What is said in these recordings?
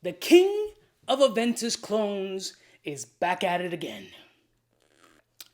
The king of Aventus clones is back at it again.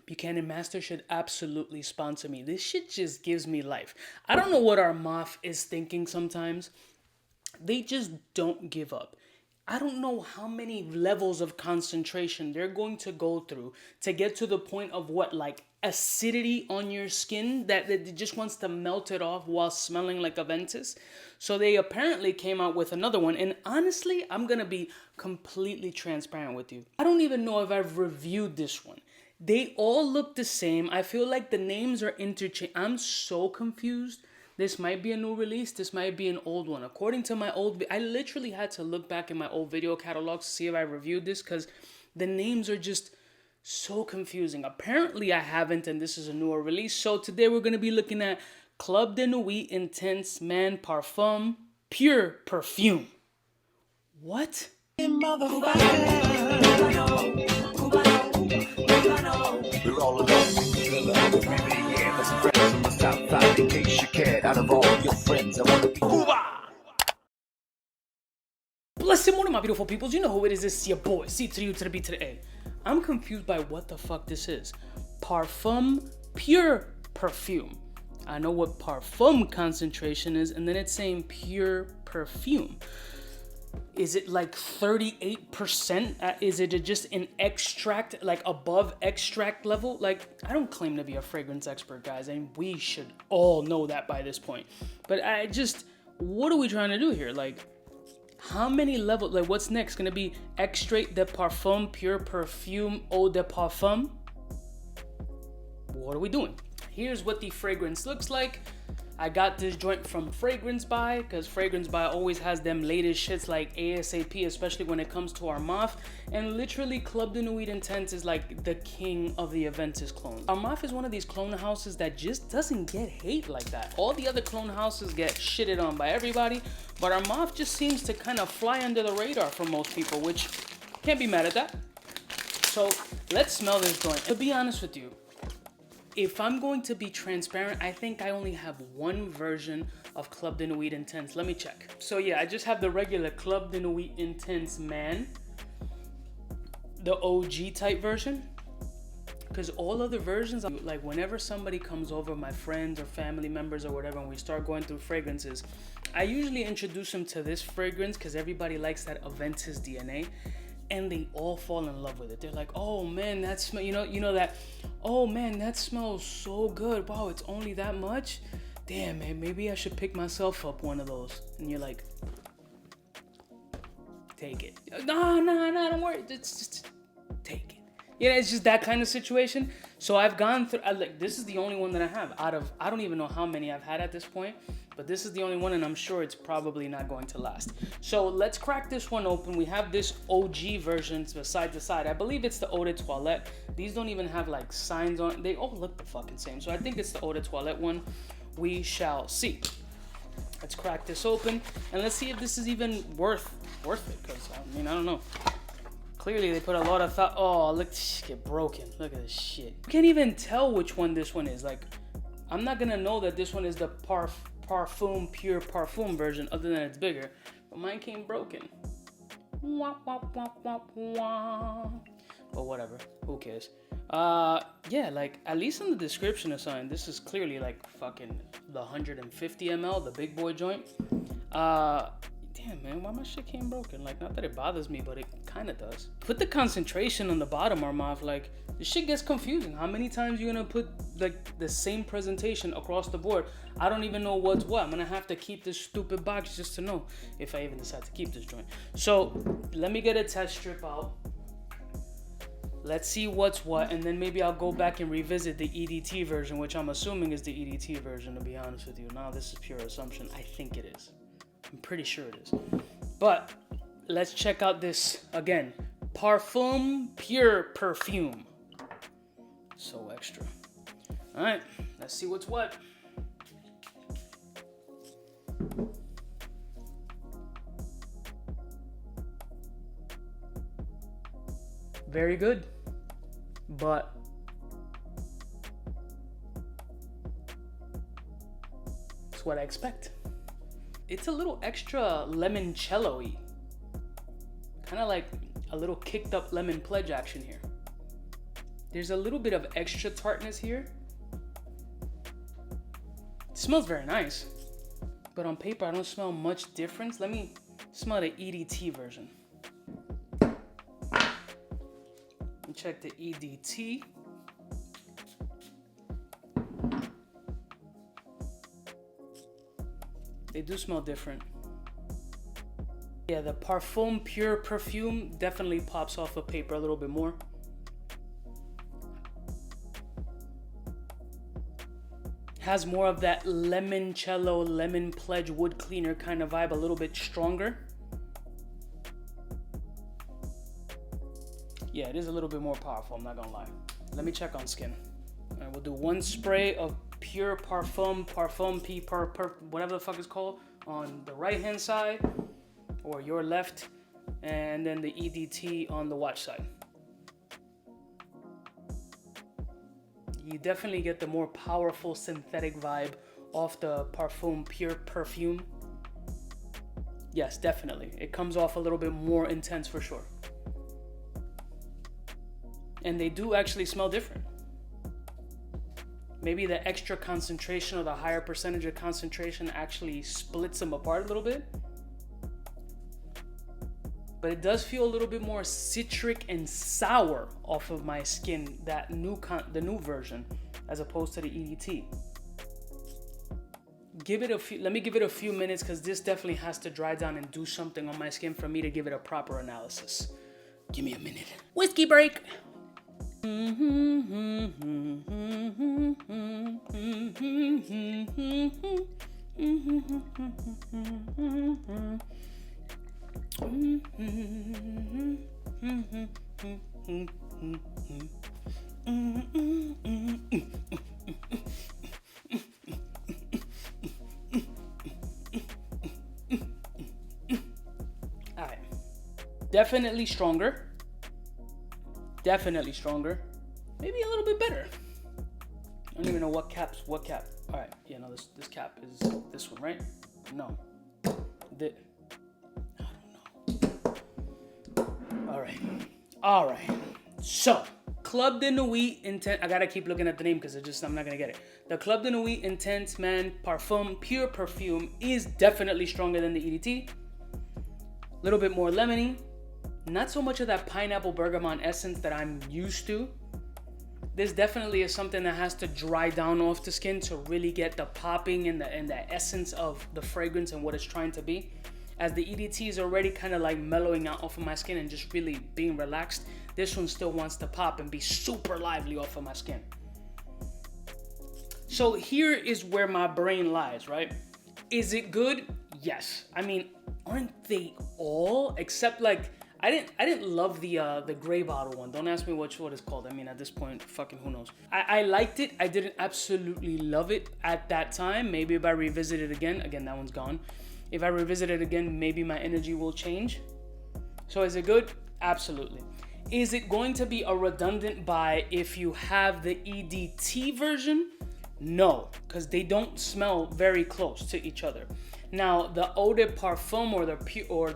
Buchanan Master should absolutely sponsor me. This shit just gives me life. I don't know what Armaf is thinking sometimes. They just don't give up. I don't know how many levels of concentration they're going to go through to get to the point of what, like acidity on your skin that it just wants to melt it off while smelling like Aventus. So they apparently came out with another one. And honestly, I'm going to be completely transparent with you. I don't even know if I've reviewed this one. They all look the same. I feel like the names are interchanged. I'm so confused. This might be a new release. This might be an old one. According to my old, I literally had to look back in my old video catalogs to see if I reviewed this because the names are just so confusing. Apparently I haven't, and this is a newer release. So today we're going to be looking at Club de Nuit Intense Man Parfum Pure Perfume. What? We're all alone. Friends from the south side, in case you cared. Out of all your friends, I want to be Cuba. Blessed morning, my beautiful peoples. You know who it is. It's your boy, C to the U to the B to the A. I'm confused by what the fuck this is. Parfum Pure Perfume. I know what parfum concentration is, and then it's saying pure perfume. Is it like 38%? Is it just an extract, like above extract level? Like, I don't claim to be a fragrance expert, guys, and we should all know that by this point. But what are we trying to do here? Like, how many levels? Like, what's next? Gonna be extrait de parfum, pure perfume, eau de parfum? What are we doing? Here's what the fragrance looks like. I got this joint from Fragrance Buy because Fragrance Buy always has them latest shits like ASAP, especially when it comes to Armaf. And literally, Club de Nuit Intense is like the king of the Aventus clones. Armaf is one of these clone houses that just doesn't get hate like that. All the other clone houses get shitted on by everybody, but Armaf just seems to kind of fly under the radar for most people, which can't be mad at that. So let's smell this joint. To be honest with you, if I'm going to be transparent, I think I only have one version of Club de Nuit Intense. Let me check. So yeah, I just have the regular Club de Nuit Intense Man, the OG type version. Because all other versions, like whenever somebody comes over, my friends or family members or whatever, and we start going through fragrances, I usually introduce them to this fragrance because everybody likes that Aventus DNA. And they all fall in love with it. They're like, oh man, that smell, you know that, oh man, that smells so good. Wow, it's only that much? Damn, man, maybe I should pick myself up one of those. And you're like, take it. No, don't worry. Just take it. Yeah, it's just that kind of situation. So I've gone through, this is the only one that I have out of, I don't even know how many I've had at this point, but this is the only one, and I'm sure it's probably not going to last. So let's crack this one open. We have this OG version side to side. I believe it's the Eau de Toilette. These don't even have like signs on it. They all look the fucking same. So I think it's the Eau de Toilette one. We shall see. Let's crack this open, and let's see if this is even worth it, because I mean, I don't know. Clearly, they put a lot of thought. Oh, look, get broken. Look at this shit. You can't even tell which one this one is. Like, I'm not gonna know that this one is the Parfum Pure Parfum version, other than it's bigger. But mine came broken. Wah, wah, wah, wah, wah. But whatever. Who cares? Yeah, like, at least in the description or something, this is clearly like fucking the 150 ml, the big boy joint. Damn, man, why my shit came broken? Like, not that it bothers me, but it kind of does. Put the concentration on the bottom, Armaf. Like, this shit gets confusing. How many times you gonna put, like, the same presentation across the board? I don't even know what's what. I'm gonna have to keep this stupid box just to know if I even decide to keep this joint. So, let me get a test strip out. Let's see what's what, and then maybe I'll go back and revisit the EDT version, which I'm assuming is the EDT version, to be honest with you. Now, this is pure assumption. I think it is. I'm pretty sure it is. But let's check out this again. Parfum Pure Perfume. So extra. All right, let's see what's what. Very good. But it's what I expect. It's a little extra limoncello-y. Kind of like a little kicked up lemon pledge action here. There's a little bit of extra tartness here. It smells very nice, but on paper I don't smell much difference. Let me smell the EDT version. Check the EDT. They do smell different. Yeah, the Parfum Pure Perfume definitely pops off of paper a little bit more. Has more of that limoncello, lemon pledge, wood cleaner kind of vibe, a little bit stronger. Yeah, it is a little bit more powerful, I'm not gonna lie. Let me check on skin. All right, we'll do one spray of Pure Parfum, whatever the fuck it's called, on the right hand side, or your left, and then the EDT on the watch side. You definitely get the more powerful synthetic vibe off the Parfum Pure Perfume. Yes, definitely. It comes off a little bit more intense for sure. And they do actually smell different. Maybe the extra concentration or the higher percentage of concentration actually splits them apart a little bit. But it does feel a little bit more citric and sour off of my skin, that the new version, as opposed to the EDT. Let me give it a few minutes, because this definitely has to dry down and do something on my skin for me to give it a proper analysis. Give me a minute. Whiskey break. All right. Definitely stronger. Definitely stronger. Maybe a little bit better. I don't even know what cap. All right, yeah, no, this cap is this one, right? No. I don't know. All right. So, Club de Nuit Intense. I gotta keep looking at the name because I'm not gonna get it. The Club de Nuit Intense Man Parfum Pure Perfume is definitely stronger than the EDT. A little bit more lemony. Not so much of that pineapple bergamot essence that I'm used to. This definitely is something that has to dry down off the skin to really get the popping and the essence of the fragrance and what it's trying to be. As the EDT is already kind of like mellowing out off of my skin and just really being relaxed, this one still wants to pop and be super lively off of my skin. So here is where my brain lies, right? Is it good? Yes. I mean, aren't they all? Except like, I didn't love the gray bottle one. Don't ask me what it's called. I mean, at this point, fucking who knows. I liked it. I didn't absolutely love it at that time. Maybe if I revisit it again, that one's gone. If I revisit it again, maybe my energy will change. So is it good? Absolutely. Is it going to be a redundant buy if you have the EDT version? No, because they don't smell very close to each other. Now, the Eau de Parfum or the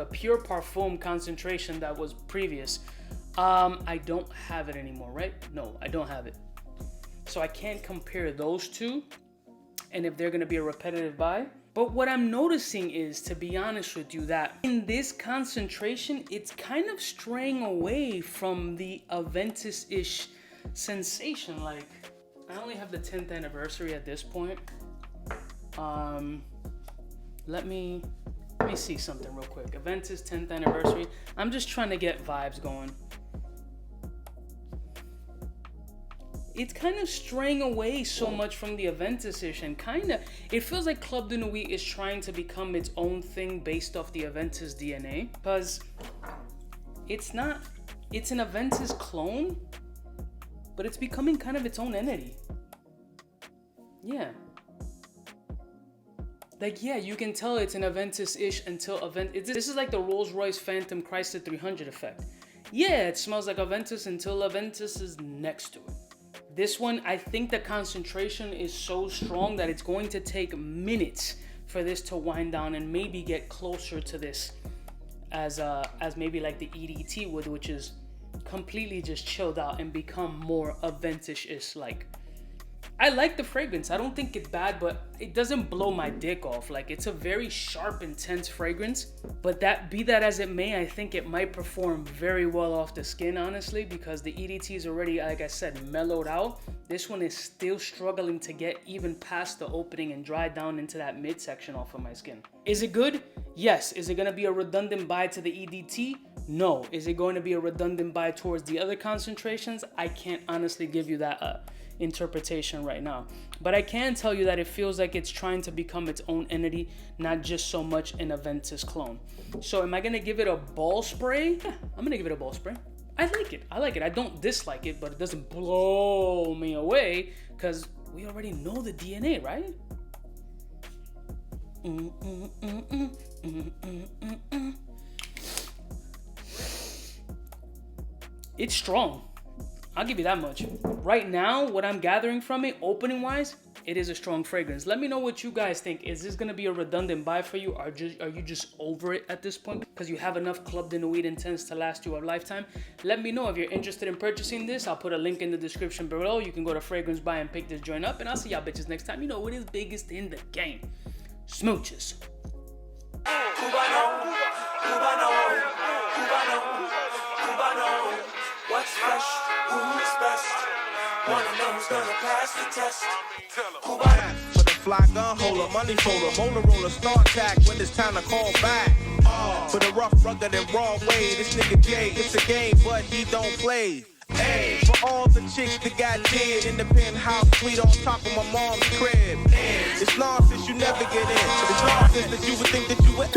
Pure Parfum concentration that was previous, I don't have it anymore, right? No, I don't have it. So I can't compare those two, and if they're gonna be a repetitive buy. But what I'm noticing is, to be honest with you, that in this concentration, it's kind of straying away from the Aventus-ish sensation. Like, I only have the 10th anniversary at this point. Let me see something real quick. Aventus 10th anniversary. I'm just trying to get vibes going. It's kind of straying away so much from the Aventus-ish, and it feels like Club de Nuit is trying to become its own thing based off the Aventus DNA, because it's an Aventus clone, but it's becoming kind of its own entity. Yeah. Like, yeah, you can tell it's an Aventus-ish until this is like the Rolls-Royce Phantom Chrysler 300 effect. Yeah, it smells like Aventus until Aventus is next to it. This one, I think the concentration is so strong that it's going to take minutes for this to wind down and maybe get closer to this as maybe like the EDT would, which is completely just chilled out and become more Aventus-ish like. I like the fragrance. I don't think it's bad, but it doesn't blow my dick off. Like, it's a very sharp, intense fragrance. But be that as it may, I think it might perform very well off the skin, honestly, because the EDT is already, like I said, mellowed out. This one is still struggling to get even past the opening and dry down into that midsection off of my skin. Is it good? Yes. Is it going to be a redundant buy to the EDT? No. Is it going to be a redundant buy towards the other concentrations? I can't honestly give you that interpretation right now, but I can tell you that it feels like it's trying to become its own entity, not just so much an Aventus clone. So am I gonna give it a ball spray? Yeah, I'm gonna give it a ball spray. I like it. I don't dislike it, but it doesn't blow me away because we already know the DNA, right? It's strong. I'll give you that much. Right now, what I'm gathering from it, opening wise, it is a strong fragrance. Let me know what you guys think. Is this gonna be a redundant buy for you? Are you just over it at this point? Because you have enough Club de Nuit Intense to last you a lifetime? Let me know if you're interested in purchasing this. I'll put a link in the description below. You can go to Fragrance Buy and pick this joint up. And I'll see y'all bitches next time. You know what is biggest in the game. Smooches. Cubaknow, what's fresh, who's best? Wanna know who's gonna pass the test? Cubaknow. For the fly gun holder, money folder, Motorola start tack when it's time to call back. For the rough, rugged, and raw way, this nigga Jay, it's a game, but he don't play. Hey, for all the chicks that got dead in the penthouse suite on top of my mom's crib. It's nonsense you never get in. It's nonsense that you would think that you would.